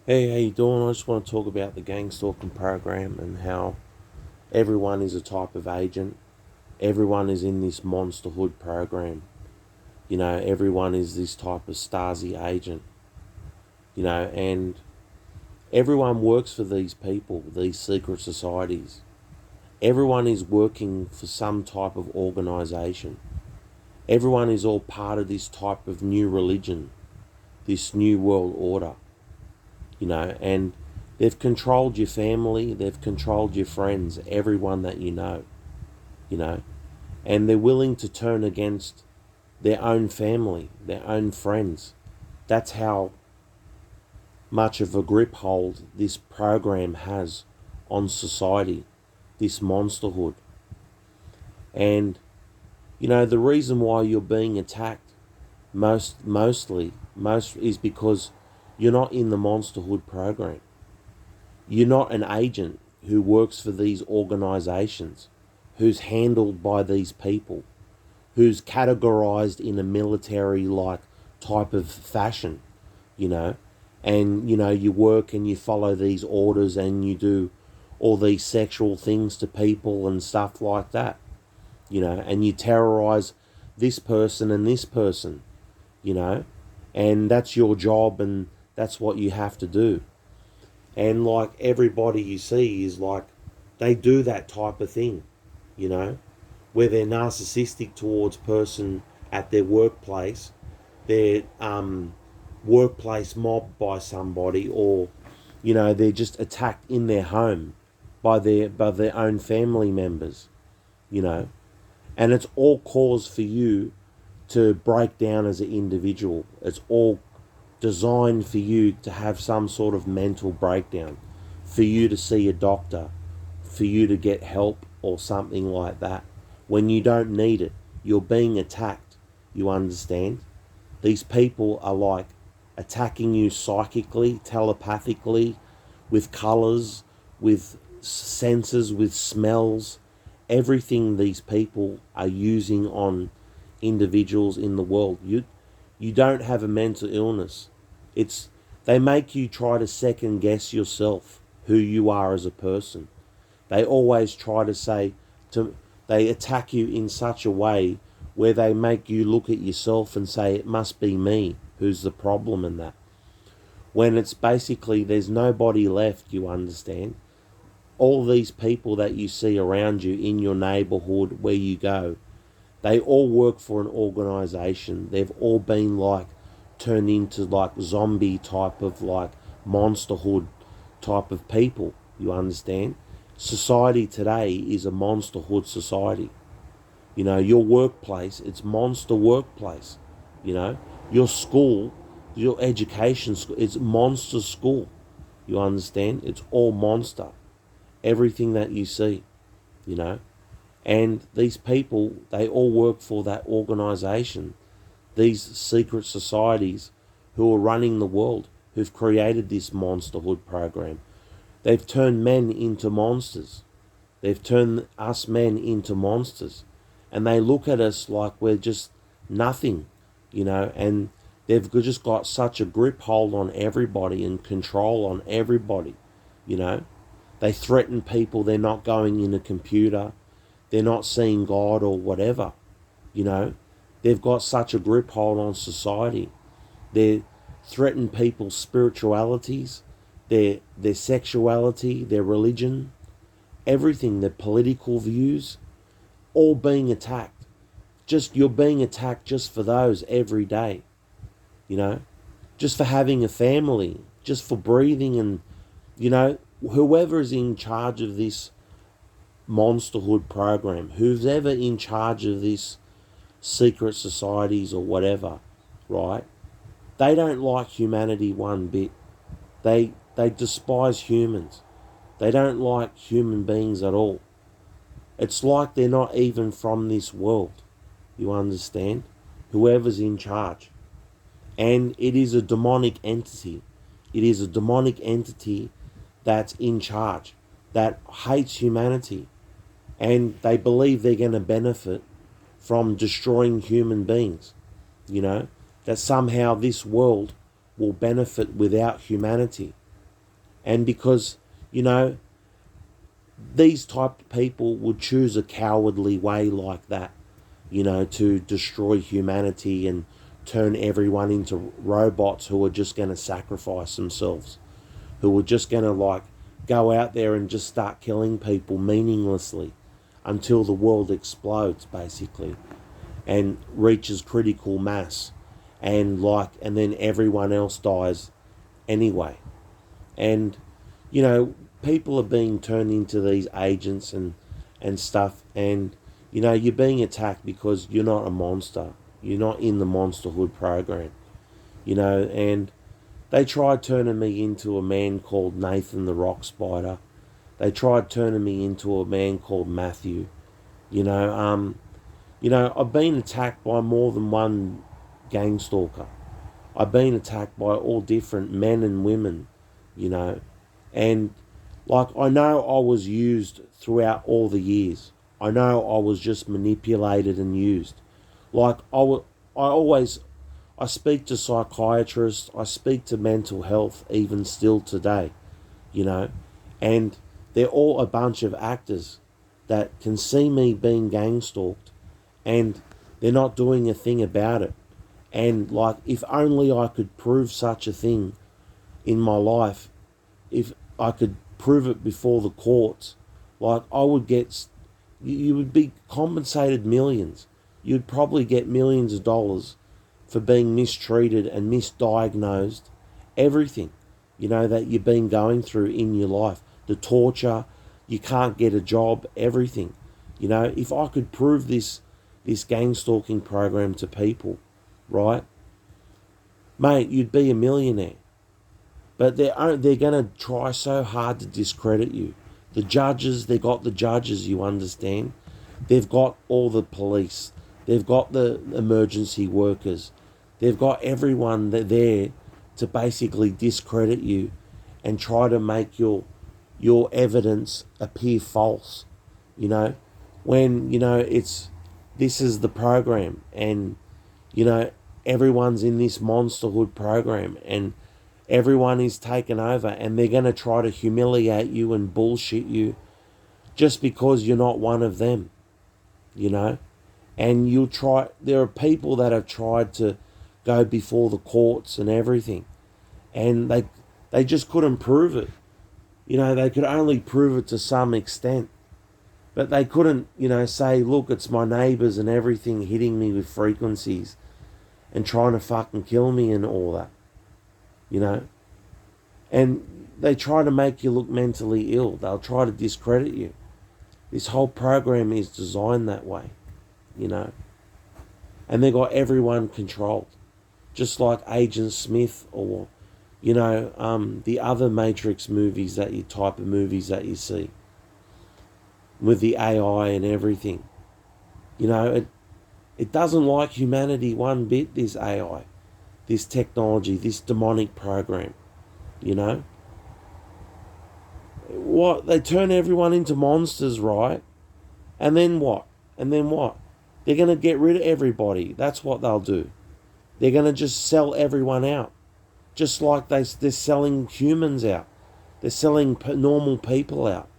Hey, how you doing? I just want to talk about the gangstalking program and how everyone is a type of agent. Everyone is in this monsterhood program. Everyone is this type of Stasi agent. And everyone works for these people, these secret societies. Everyone is working for some type of organization. Everyone is all part of this type of new religion, this new world order. And they've controlled your family, they've controlled your friends, everyone that you know, and they're willing to turn against their own family, their own friends. That's how much of a grip hold this program has on society, this monsterhood. And the reason why you're being attacked most is because you're not in the monsterhood program. You're not an agent who works for these organizations, who's handled by these people, who's categorized in a military like type of fashion, you know, and you work and you follow these orders and you do all these sexual things to people and stuff like that, and you terrorize this person, you know, and that's your job and that's what you have to do. And like everybody you see is like they do that type of thing, you know, where they're narcissistic towards person at their workplace, their workplace mobbed by somebody, or they're just attacked in their home by their own family members, you know, and it's all cause for you to break down as an individual. It's all designed for you to have some sort of mental breakdown, for you to see a doctor, for you to get help or something like that. When you don't need it, you're being attacked. You understand? These people are like attacking you psychically, telepathically, with colours, with senses, with smells. Everything these people are using on individuals in the world. You don't have a mental illness. It's they make you try to second guess yourself, who you are as a person. They always try to say to they attack you in such a way where they make you look at yourself and say it must be me who's the problem in that. When it's basically there's nobody left, you understand? All these people that you see around you in your neighborhood where you go, they all work for an organization. They've all been like turned into like zombie type of like monsterhood type of people. You understand? Society today is a monsterhood society. Your workplace, it's monster workplace. You know, your school, your education school, it's monster school. You understand? It's all monster. Everything that you see, you know. And these people, they all work for that organization, these secret societies who are running the world, who've created this monsterhood program. They've turned men into monsters. They've turned us men into monsters. And they look at us like we're just nothing, and they've just got such a grip hold on everybody and control on everybody, you know. They threaten people, they're not going in a computer, they're not seeing God or whatever, you know. They've got such a grip hold on society. They threaten people's spiritualities, their sexuality, their religion, everything, their political views, all being attacked. Just you're being attacked just for those every day, you know, just for having a family, just for breathing, and whoever is in charge of this monsterhood program, who's ever in charge of this secret societies or whatever, right? They don't like humanity one bit. They despise humans. They don't like human beings at all. It's like they're not even from this world. You understand? Whoever's in charge. And it is a demonic entity. It is a demonic entity that's in charge, that hates humanity. And they believe they're going to benefit from destroying human beings. That somehow this world will benefit without humanity. And because, you know, these type of people would choose a cowardly way like that, you know, to destroy humanity and turn everyone into robots who are just going to sacrifice themselves, who are just going to like go out there and just start killing people meaninglessly until the world explodes basically and reaches critical mass, and then everyone else dies anyway. And you know, people are being turned into these agents and stuff, and you know, you're being attacked because you're not a monster, you're not in the monsterhood program, you know. And they tried turning me into a man called Nathan the Rock Spider. They tried turning me into a man called Matthew. You know, I've been attacked by more than one gang stalker. I've been attacked by all different men and women, you know, and like I know I was used throughout all the years. I know I was just manipulated and used. Like I always, I speak to psychiatrists, I speak to mental health even still today, you know, and they're all a bunch of actors that can see me being gang stalked and they're not doing a thing about it. And like, if only I could prove such a thing in my life, if I could prove it before the courts, like I would get, you would be compensated millions. You'd probably get millions of dollars for being mistreated and misdiagnosed, everything, you know, that you've been going through in your life, the torture, you can't get a job, everything. You know, if I could prove this gang stalking program to people, right, mate, you'd be a millionaire. But they're going to try so hard to discredit you. The judges, they got the judges, you understand. They've got all the police. They've got the emergency workers. They've got everyone there to basically discredit you and try to make your evidence appear false. You know, when you know this is the program, and you know everyone's in this monsterhood program, and everyone is taken over, and they're going to try to humiliate you and bullshit you just because you're not one of them, you know. And there are people that have tried to go before the courts and everything, and they just couldn't prove it. You know, they could only prove it to some extent, but they couldn't, you know, say, look, it's my neighbours and everything hitting me with frequencies and trying to fucking kill me and all that, you know. And they try to make you look mentally ill. They'll try to discredit you. This whole program is designed that way, you know. And they got everyone controlled, just like Agent Smith, or you know, the other Matrix movies, type of movies that you see with the AI and everything. You know, it doesn't like humanity one bit, this AI, this technology, this demonic program, you know. What, they turn everyone into monsters, right? And then what? And then what? They're going to get rid of everybody. That's what they'll do. They're going to just sell everyone out. Just like they're selling humans out. They're selling normal people out.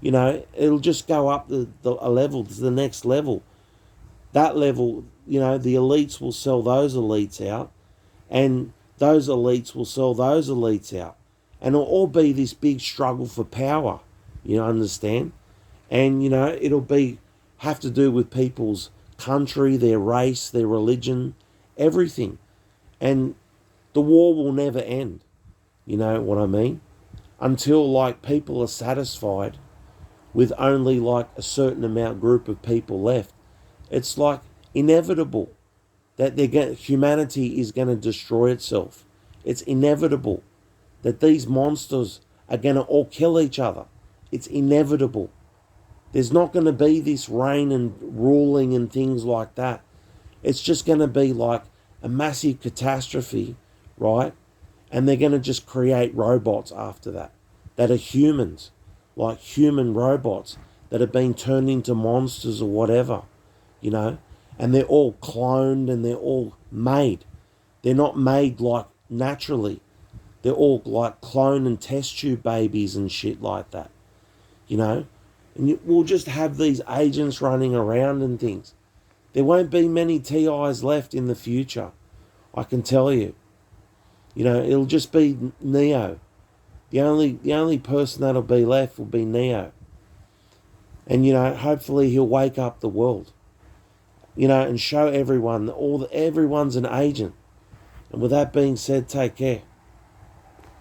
You know, it'll just go up a level to the next level. That level, you know, the elites will sell those elites out, and those elites will sell those elites out. And it'll all be this big struggle for power, you understand? And, you know, have to do with people's country, their race, their religion, everything. And the war will never end, you know what I mean? Until, like, people are satisfied with only, like, a certain group of people left. It's, like, inevitable that humanity is going to destroy itself. It's inevitable that these monsters are going to all kill each other. It's inevitable. There's not going to be this reign and ruling and things like that. It's just going to be like a massive catastrophe, right? And they're going to just create robots after that are humans, like human robots that have been turned into monsters or whatever, you know? And they're all cloned and they're all made. They're not made like naturally. They're all like clone and test tube babies and shit like that, you know? And we'll just have these agents running around and things. There won't be many TIs left in the future, I can tell you. You know, it'll just be Neo. The only person that'll be left will be Neo. And, you know, hopefully he'll wake up the world, you know, and show everyone, everyone's an agent. And with that being said, take care.